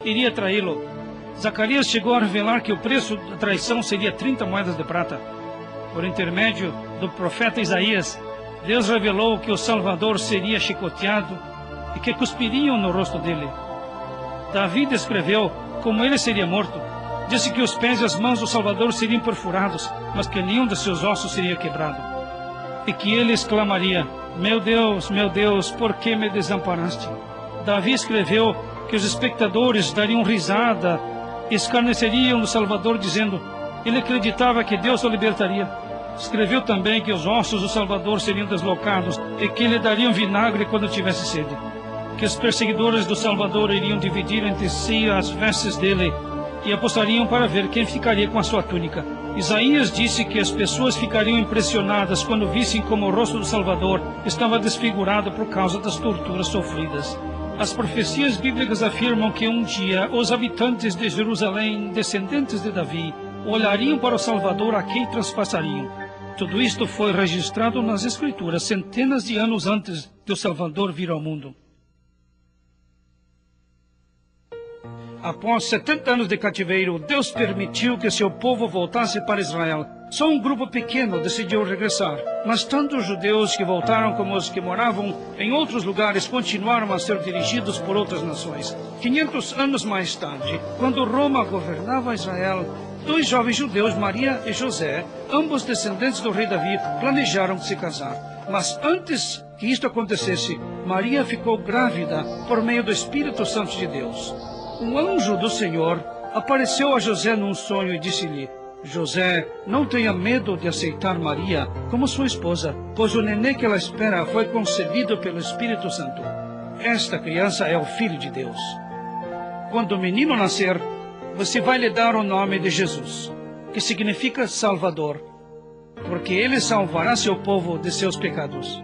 iria traí-lo. Zacarias chegou a revelar que o preço da traição seria 30 moedas de prata. Por intermédio do profeta Isaías, Deus revelou que o Salvador seria chicoteado e que cuspiriam no rosto dele. Davi descreveu como ele seria morto. Disse que os pés e as mãos do Salvador seriam perfurados, mas que nenhum de seus ossos seria quebrado. E que ele exclamaria: meu Deus, por que me desamparaste? Davi escreveu que os espectadores dariam risada e escarneceriam do Salvador, dizendo: ele acreditava que Deus o libertaria. Escreveu também que os ossos do Salvador seriam deslocados e que lhe dariam vinagre quando tivesse sede. Que os perseguidores do Salvador iriam dividir entre si as vestes dele e apostariam para ver quem ficaria com a sua túnica. Isaías disse que as pessoas ficariam impressionadas quando vissem como o rosto do Salvador estava desfigurado por causa das torturas sofridas. As profecias bíblicas afirmam que um dia os habitantes de Jerusalém, descendentes de Davi, olhariam para o Salvador a quem transpassariam. Tudo isto foi registrado nas Escrituras centenas de anos antes de o Salvador vir ao mundo. Após 70 anos de cativeiro, Deus permitiu que seu povo voltasse para Israel. Só um grupo pequeno decidiu regressar, mas tanto os judeus que voltaram como os que moravam em outros lugares continuaram a ser dirigidos por outras nações. 500 anos mais tarde, quando Roma governava Israel, 2 jovens judeus, Maria e José, ambos descendentes do rei Davi, planejaram se casar. Mas antes que isto acontecesse, Maria ficou grávida por meio do Espírito Santo de Deus. Um anjo do Senhor apareceu a José num sonho e disse-lhe: José, não tenha medo de aceitar Maria como sua esposa, pois o nenê que ela espera foi concebido pelo Espírito Santo. Esta criança é o Filho de Deus. Quando o menino nascer, você vai lhe dar o nome de Jesus, que significa Salvador, porque ele salvará seu povo de seus pecados.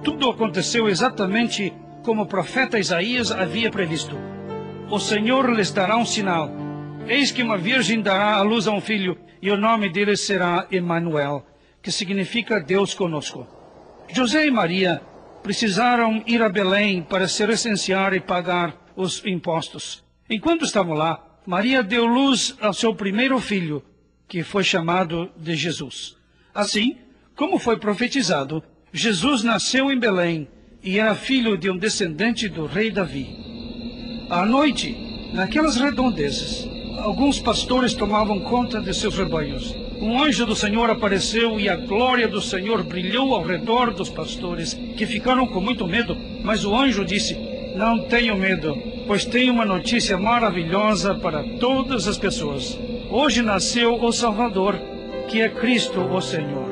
Tudo aconteceu exatamente como o profeta Isaías havia previsto. O Senhor lhes dará um sinal. Eis que uma virgem dará à luz a um filho, e o nome dele será Emanuel, que significa Deus conosco. José e Maria precisaram ir a Belém para se recensear e pagar os impostos. Enquanto estavam lá, Maria deu luz ao seu primeiro filho, que foi chamado de Jesus. Assim, como foi profetizado, Jesus nasceu em Belém e era filho de um descendente do rei Davi. À noite, naquelas redondezas, alguns pastores tomavam conta de seus rebanhos. Um anjo do Senhor apareceu e a glória do Senhor brilhou ao redor dos pastores, que ficaram com muito medo. Mas o anjo disse: não tenham medo, pois tenho uma notícia maravilhosa para todas as pessoas. Hoje nasceu o Salvador, que é Cristo o Senhor.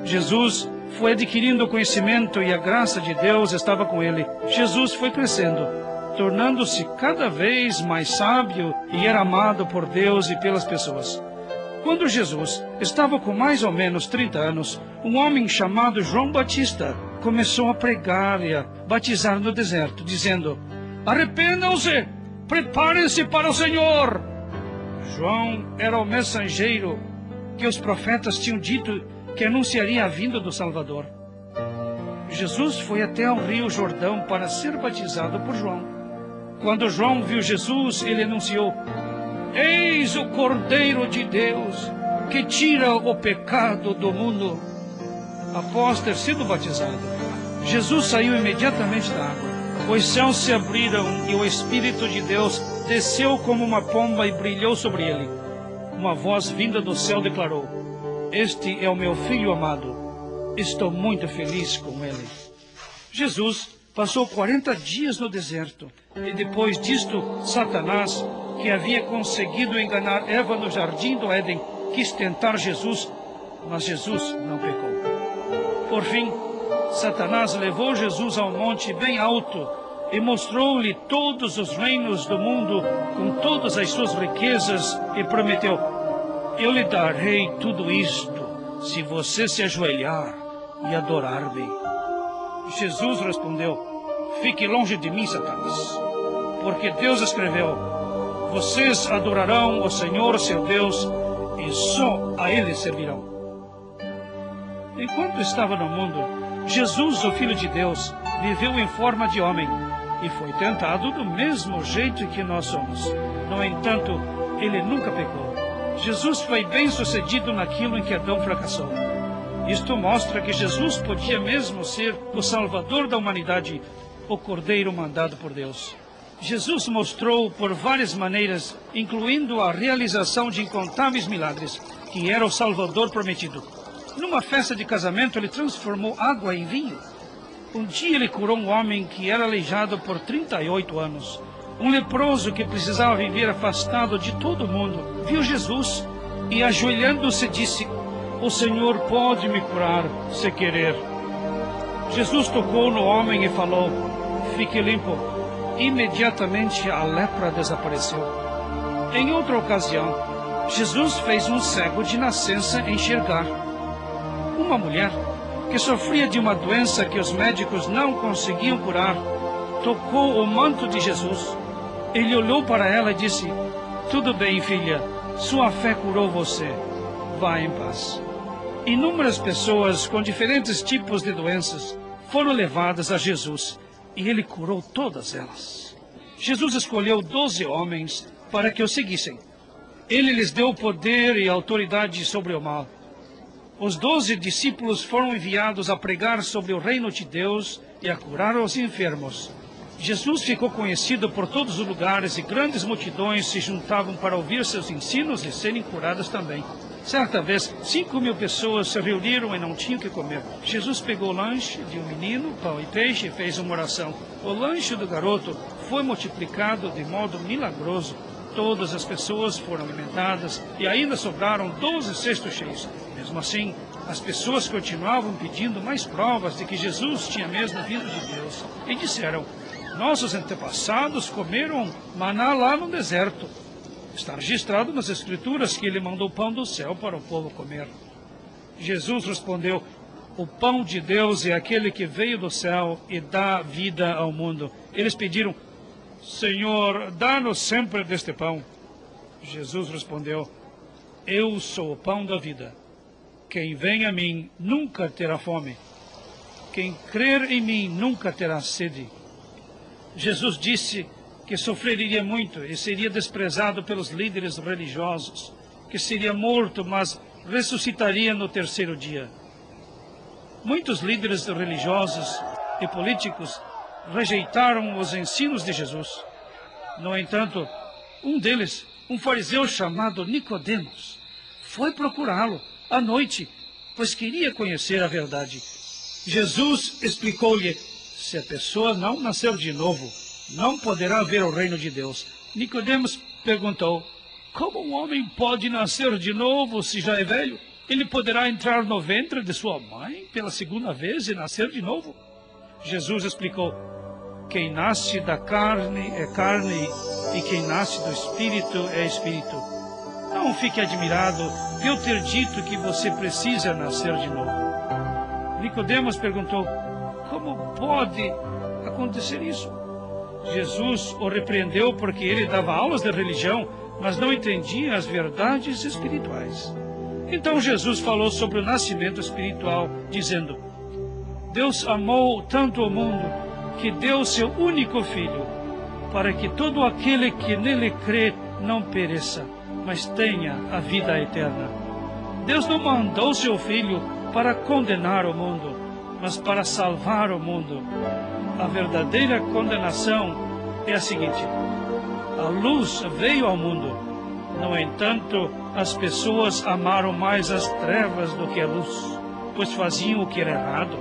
Jesus foi adquirindo conhecimento e a graça de Deus estava com ele. Jesus foi crescendo, tornando-se cada vez mais sábio e era amado por Deus e pelas pessoas. Quando Jesus estava com mais ou menos 30 anos, um homem chamado João Batista começou a pregar e a batizar no deserto, dizendo: arrependam-se, preparem-se para o Senhor. João era o mensageiro que os profetas tinham dito que anunciaria a vinda do Salvador. Jesus foi até ao rio Jordão para ser batizado por João. Quando João viu Jesus, ele anunciou: eis o Cordeiro de Deus, que tira o pecado do mundo. Após ter sido batizado, Jesus saiu imediatamente da água. Os céus se abriram e o Espírito de Deus desceu como uma pomba e brilhou sobre ele. Uma voz vinda do céu declarou: este é o meu Filho amado. Estou muito feliz com ele. Jesus passou 40 dias no deserto. E depois disto, Satanás, que havia conseguido enganar Eva no jardim do Éden, quis tentar Jesus, mas Jesus não pecou. Por fim, Satanás levou Jesus a um monte bem alto e mostrou-lhe todos os reinos do mundo com todas as suas riquezas e prometeu: eu lhe darei tudo isto se você se ajoelhar e adorar-me. Jesus respondeu: fique longe de mim, Satanás, porque Deus escreveu: vocês adorarão o Senhor seu Deus e só a Ele servirão. Enquanto estava no mundo, Jesus, o Filho de Deus, viveu em forma de homem. e foi tentado do mesmo jeito que nós somos. No entanto, ele nunca pecou. Jesus foi bem-sucedido naquilo em que Adão fracassou. Isto mostra que Jesus podia mesmo ser o Salvador da humanidade, o Cordeiro mandado por Deus. Jesus mostrou por várias maneiras, incluindo a realização de incontáveis milagres, que era o Salvador prometido. Numa festa de casamento, ele transformou água em vinho. Um dia ele curou um homem que era aleijado por 38 anos. Um leproso que precisava viver afastado de todo mundo viu Jesus e, ajoelhando-se, disse: "O Senhor pode me curar, se querer." Jesus tocou no homem e falou: "Fique limpo." Imediatamente a lepra desapareceu. Em outra ocasião, Jesus fez um cego de nascença enxergar. Uma mulher que sofria de uma doença que os médicos não conseguiam curar tocou o manto de Jesus. Ele olhou para ela e disse: "Tudo bem, filha, sua fé curou você. Vá em paz." Inúmeras pessoas com diferentes tipos de doenças foram levadas a Jesus e ele curou todas elas. Jesus escolheu 12 homens para que o seguissem. Ele lhes deu poder e autoridade sobre o mal. Os 12 discípulos foram enviados a pregar sobre o reino de Deus e a curar os enfermos. Jesus ficou conhecido por todos os lugares e grandes multidões se juntavam para ouvir seus ensinos e serem curadas também. Certa vez, 5.000 pessoas se reuniram e não tinham o que comer. Jesus pegou o lanche de um menino, pão e peixe, e fez uma oração. O lanche do garoto foi multiplicado de modo milagroso. Todas as pessoas foram alimentadas e ainda sobraram 12 cestos cheios. Mesmo assim, as pessoas continuavam pedindo mais provas de que Jesus tinha mesmo vindo de Deus. E disseram: "Nossos antepassados comeram maná lá no deserto. Está registrado nas Escrituras que ele mandou pão do céu para o povo comer." Jesus respondeu: "O pão de Deus é aquele que veio do céu e dá vida ao mundo." Eles pediram: "Senhor, dá-nos sempre deste pão." Jesus respondeu: "Eu sou o pão da vida. Quem vem a mim nunca terá fome. Quem crer em mim nunca terá sede." Jesus disse que sofreria muito e seria desprezado pelos líderes religiosos, que seria morto, mas ressuscitaria no terceiro dia. Muitos líderes religiosos e políticos rejeitaram os ensinos de Jesus. No entanto, um deles, um fariseu chamado Nicodemos, foi procurá-lo à noite, pois queria conhecer a verdade. Jesus explicou-lhe: "Se a pessoa não nascer de novo, não poderá ver o reino de Deus." Nicodemos perguntou: "Como um homem pode nascer de novo se já é velho? Ele poderá entrar no ventre de sua mãe pela segunda vez e nascer de novo?" Jesus explicou: "Quem nasce da carne é carne, e quem nasce do Espírito é Espírito. Não fique admirado de eu ter dito que você precisa nascer de novo." Nicodemos perguntou: "Como pode acontecer isso?" Jesus o repreendeu porque ele dava aulas de religião, mas não entendia as verdades espirituais. Então Jesus falou sobre o nascimento espiritual, dizendo: "Deus amou tanto o mundo que deu seu único Filho, para que todo aquele que nele crê não pereça, mas tenha a vida eterna." Deus não mandou seu Filho para condenar o mundo, mas para salvar o mundo. A verdadeira condenação é a seguinte: a luz veio ao mundo. No entanto, as pessoas amaram mais as trevas do que a luz, pois faziam o que era errado.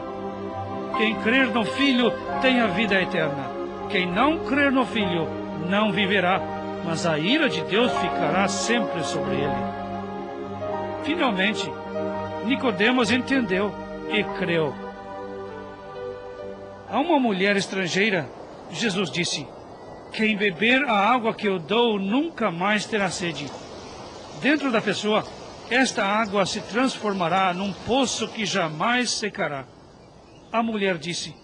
Quem crer no Filho tem a vida eterna. Quem não crer no Filho não viverá, mas a ira de Deus ficará sempre sobre ele. Finalmente, Nicodemos entendeu e creu. A uma mulher estrangeira, Jesus disse: "Quem beber a água que eu dou nunca mais terá sede. Dentro da pessoa, esta água se transformará num poço que jamais secará." A mulher disse: